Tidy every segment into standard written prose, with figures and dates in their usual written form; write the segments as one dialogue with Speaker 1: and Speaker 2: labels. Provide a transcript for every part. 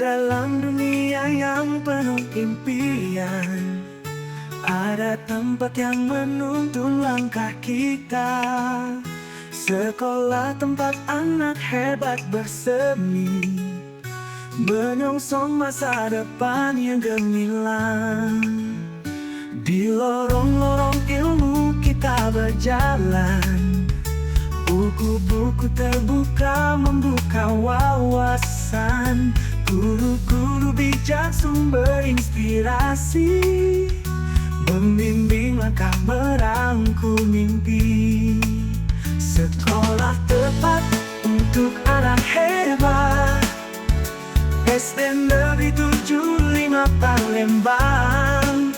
Speaker 1: dalam dunia yang penuh impian, ada tempat yang menuntun langkah kita. Sekolah tempat anak hebat bersemi, menyongsong masa depan yang gemilang. Di lorong-lorong ilmu kita berjalan, buku-buku terbuka membuka wawasan. Guru-guru bijak sumber inspirasi, membimbing langkah merangkul mimpi. Sekolah tepat untuk anak hebat, SD Negeri 75 Palembang.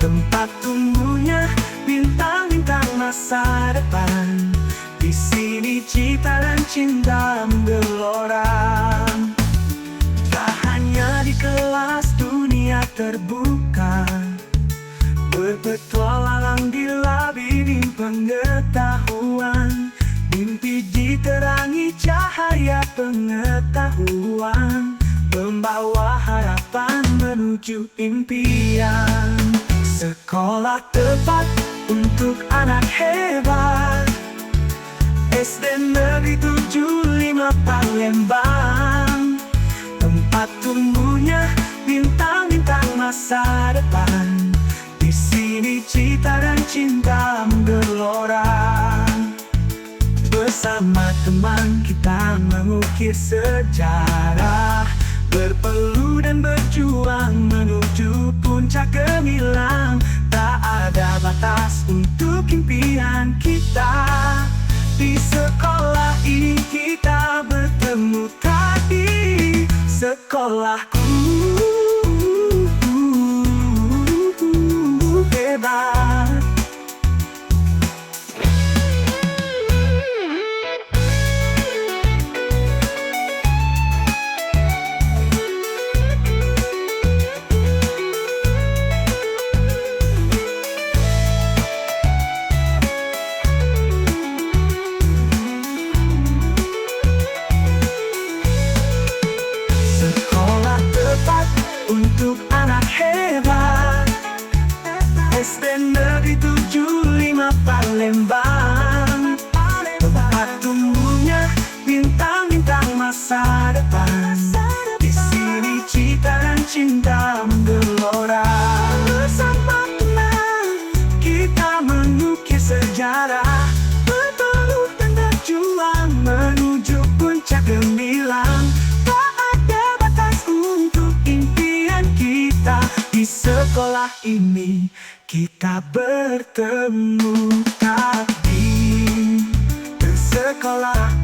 Speaker 1: Tempat tumbuhnya bintang-bintang masa depan. Di sini cita dan cinta menggelora. Tak hanya di kelas dunia terbuka, berpetualang di labirin pengetahuan. Mimpi diterangi cahaya pengetahuan, membawa harapan menuju impian. Sekolah tepat untuk anak hebat, SD Negeri 75 Palembang. Tempat tumbuhnya bintang-bintang masa depan. Di sini cita dan cinta menggelora. Bersama teman kita mengukir sejarah, berpeluh dan berjuang menuju puncak gemilang. Tak ada batas untuk impian kita. Di sekolah ini kita bertemu tadi. Sekolahku hebat. Untuk anak hebat, SD Negeri 75 Palembang. Tempat tumbuhnya bintang-bintang masa depan. Di sini cita dan cinta menggelora. Bersama teman kita mengukir sejarah, berpeluh dan berjuang menuju puncak gemilang. Di sekolah ini kita bertemu tadi. Di sekolah